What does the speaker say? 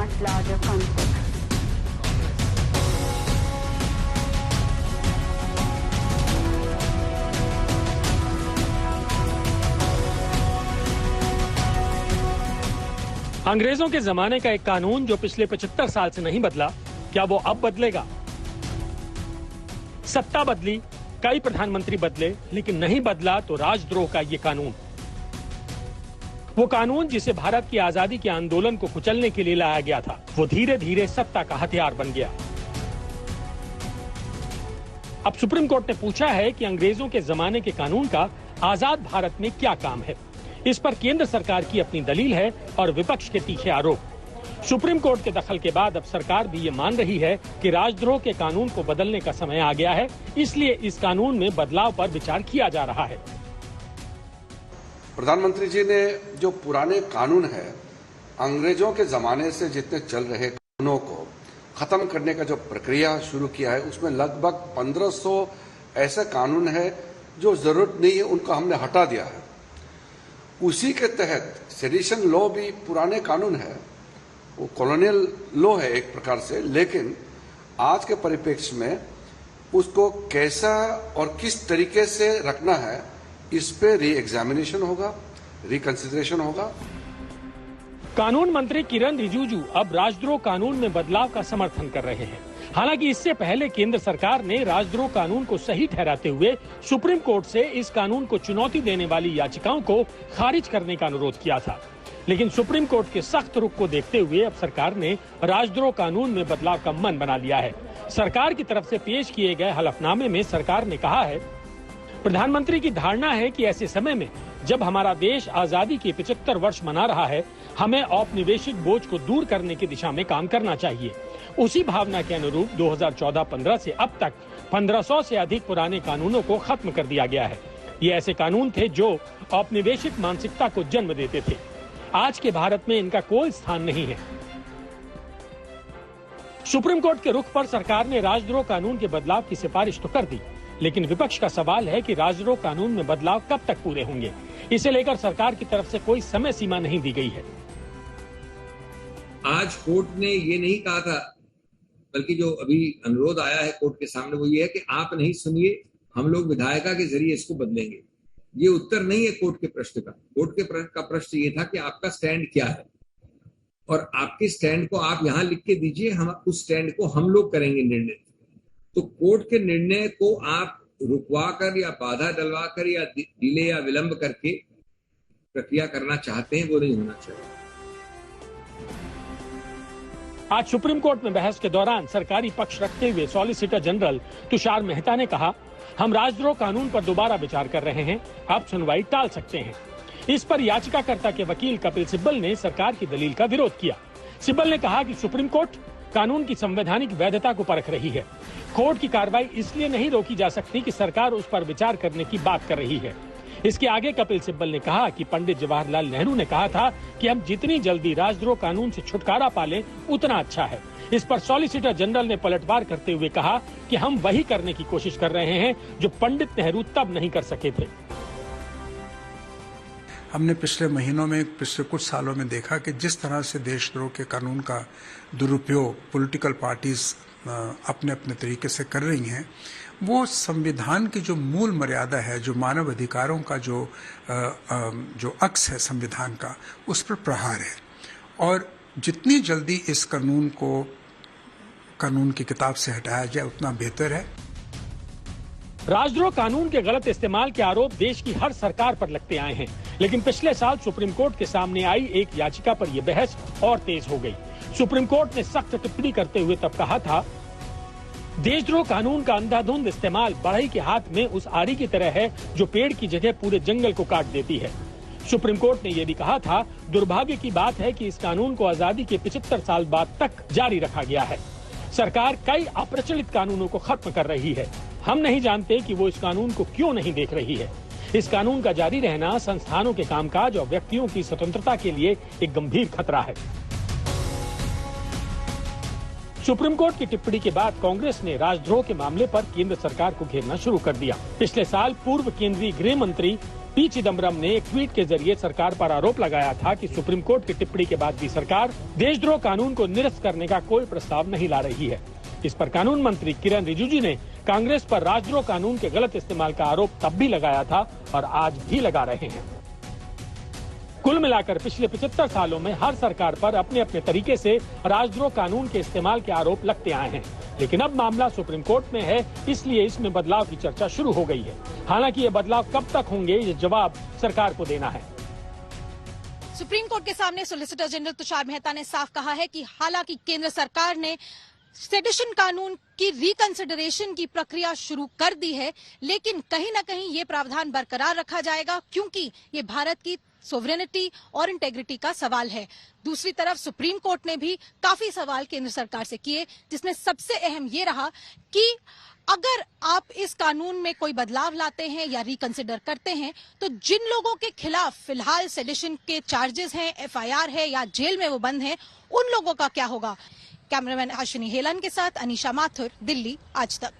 much larger concept. अंग्रेजों के जमाने का एक कानून जो पिछले 75 साल से नहीं बदला, क्या वो अब बदलेगा? सत्ता बदली, कई प्रधानमंत्री बदले, लेकिन नहीं बदला तो राजद्रोह का ये कानून। वो कानून जिसे भारत की आजादी के आंदोलन को कुचलने के लिए लाया गया था, वो धीरे धीरे सत्ता का हथियार बन गया। अब सुप्रीम कोर्ट ने पूछा है कि अंग्रेजों के जमाने के कानून का आजाद भारत में क्या काम है। इस पर केंद्र सरकार की अपनी दलील है और विपक्ष के तीखे आरोप। सुप्रीम कोर्ट के दखल के बाद अब सरकार भी ये मान रही है कि राजद्रोह के कानून को बदलने का समय आ गया है, इसलिए इस कानून में बदलाव पर विचार किया जा रहा है। प्रधानमंत्री जी ने जो पुराने कानून है, अंग्रेजों के जमाने से जितने चल रहे कानूनों को खत्म करने का जो प्रक्रिया शुरू किया है, उसमें लगभग 1500 ऐसे कानून है जो जरूरत नहीं है, उनको हमने हटा दिया है। उसी के तहत सेडिशन लॉ भी पुराने कानून है, वो कॉलोनियल लॉ है एक प्रकार से, लेकिन आज के परिप्रेक्ष्य में उसको कैसा और किस तरीके से रखना है, इस पे री एग्जामिनेशन होगा, रिकंसिडरेशन होगा। कानून मंत्री किरण रिजिजू अब राजद्रोह कानून में बदलाव का समर्थन कर रहे हैं। हालांकि इससे पहले केंद्र सरकार ने राजद्रोह कानून को सही ठहराते हुए सुप्रीम कोर्ट से इस कानून को चुनौती देने वाली याचिकाओं को खारिज करने का अनुरोध किया था। लेकिन सुप्रीम कोर्ट के सख्त रुख को देखते हुए अब सरकार ने राजद्रोह कानून में बदलाव का मन बना लिया है। सरकार की तरफ से पेश किए गए हलफनामे में सरकार ने कहा है, प्रधानमंत्री की धारणा है कि ऐसे समय में जब हमारा देश आजादी के 75 वर्ष मना रहा है, हमें औपनिवेशिक बोझ को दूर करने की दिशा में काम करना चाहिए। उसी भावना के अनुरूप 2014-15 से अब तक 1500 से अधिक पुराने कानूनों को खत्म कर दिया गया है। ये ऐसे कानून थे जो औपनिवेशिक मानसिकता को जन्म देते थे। आज के भारत में इनका कोई स्थान नहीं है। सुप्रीम कोर्ट के रुख पर सरकार ने राजद्रोह कानून के बदलाव की सिफारिश तो कर दी, लेकिन विपक्ष का सवाल है कि राजद्रोह कानून में बदलाव कब तक पूरे होंगे। इसे लेकर सरकार की तरफ से कोई समय सीमा नहीं दी गई है। आज कोर्ट ने ये नहीं कहा था, बल्कि जो अभी अनुरोध आया है कोर्ट के सामने वो ये है कि आप नहीं सुनिए, हम लोग विधायिका के जरिए इसको बदलेंगे। ये उत्तर नहीं है कोर्ट के प्रश्न का। कोर्ट का प्रश्न ये था कि आपका स्टैंड क्या है और आपके स्टैंड को आप यहाँ लिख के दीजिए, हम उस स्टैंड को हम लोग करेंगे निर्णय। तो कोर्ट के निर्णय को आप रुकवा कर या बाधा डलवा कर या डिले या विलंब करके प्रक्रिया करना चाहते हैं, वो नहीं होना चाहिए। आज सुप्रीम कोर्ट में बहस के दौरान सरकारी पक्ष रखते हुए सॉलिसिटर जनरल तुषार मेहता ने कहा, हम राजद्रोह कानून पर दोबारा विचार कर रहे हैं, अब सुनवाई टाल सकते हैं। इस पर याचिकाकर्ता के वकील कपिल सिब्बल ने सरकार की दलील का विरोध किया। सिब्बल ने कहा कि सुप्रीम कोर्ट कानून की संवैधानिक वैधता को परख रही है। कोर्ट की कार्रवाई इसलिए नहीं रोकी जा सकती कि सरकार उस पर विचार करने की बात कर रही है। इसके आगे कपिल सिब्बल ने कहा कि पंडित जवाहरलाल नेहरू ने कहा था कि हम जितनी जल्दी राजद्रोह कानून से छुटकारा पालें उतना अच्छा है। इस पर सॉलिसिटर जनरल ने पलटवार करते हुए कहा कि हम वही करने की कोशिश कर रहे हैं जो पंडित नेहरू तब नहीं कर सके थे। हमने पिछले महीनों में, पिछले कुछ सालों में देखा कि जिस तरह से देशद्रोह के कानून का दुरुपयोग पॉलिटिकल पार्टीज अपने अपने तरीके से कर रही हैं, वो संविधान की जो मूल मर्यादा है, जो मानव अधिकारों का जो अक्स है संविधान का, उस पर प्रहार है। और जितनी जल्दी इस कानून को कानून की किताब से हटाया जाए उतना बेहतर है। राजद्रोह कानून के गलत इस्तेमाल के आरोप देश की हर सरकार पर लगते आए हैं, लेकिन पिछले साल सुप्रीम कोर्ट के सामने आई एक याचिका पर यह बहस और तेज हो गई। सुप्रीम कोर्ट ने सख्त टिप्पणी करते हुए तब कहा था, देशद्रोह कानून का अंधाधुंध इस्तेमाल बढ़ई के हाथ में उस आरी की तरह है जो पेड़ की जगह पूरे जंगल को काट देती है। सुप्रीम कोर्ट ने यह भी कहा था, दुर्भाग्य की बात है कि इस कानून को आजादी के 75 साल बाद तक जारी रखा गया है। सरकार कई अप्रचलित कानूनों को खत्म कर रही है। हम नहीं जानते कि वो इस कानून को क्यों नहीं देख रही है। इस कानून का जारी रहना संस्थानों के कामकाज और व्यक्तियों की स्वतंत्रता के लिए एक गंभीर खतरा है। सुप्रीम कोर्ट की टिप्पणी के बाद कांग्रेस ने राजद्रोह के मामले पर केंद्र सरकार को घेरना शुरू कर दिया। पिछले साल पूर्व केंद्रीय गृह मंत्री पी चिदम्बरम ने एक ट्वीट के जरिए सरकार पर आरोप लगाया था कि सुप्रीम कोर्ट की टिप्पणी के बाद भी सरकार देशद्रोह कानून को निरस्त करने का कोई प्रस्ताव नहीं ला रही है। इस पर कानून मंत्री किरण रिजिजू ने कांग्रेस पर राजद्रोह कानून के गलत इस्तेमाल का आरोप तब भी लगाया था और आज भी लगा रहे हैं। कुल मिलाकर पिछले 75 सालों में हर सरकार पर अपने अपने तरीके से राजद्रोह कानून के इस्तेमाल के आरोप लगते आए हैं, लेकिन अब मामला सुप्रीम कोर्ट में है, इसलिए इसमें बदलाव की चर्चा शुरू हो गई है। हालांकि ये बदलाव कब तक होंगे, ये जवाब सरकार को देना है। सुप्रीम कोर्ट के सामने सोलिसिटर जनरल तुषार मेहता ने साफ कहा है कि हालांकि केंद्र सरकार ने सेडिशन कानून की रिकंसिडरेशन की प्रक्रिया शुरू कर दी है, लेकिन कहीं न कहीं ये प्रावधान बरकरार रखा जाएगा, क्योंकि ये भारत की सोवरेनिटी और इंटेग्रिटी का सवाल है। दूसरी तरफ सुप्रीम कोर्ट ने भी काफी सवाल केंद्र सरकार से किए, जिसमें सबसे अहम ये रहा कि अगर आप इस कानून में कोई बदलाव लाते हैं या रिकंसिडर करते हैं, तो जिन लोगों के खिलाफ फिलहाल सेडिशन के चार्जेस हैं, FIR है या जेल में वो बंद हैं, उन लोगों का क्या होगा। कैमरामैन अश्विनी हेलन के साथ अनीशा माथुर, दिल्ली आज तक।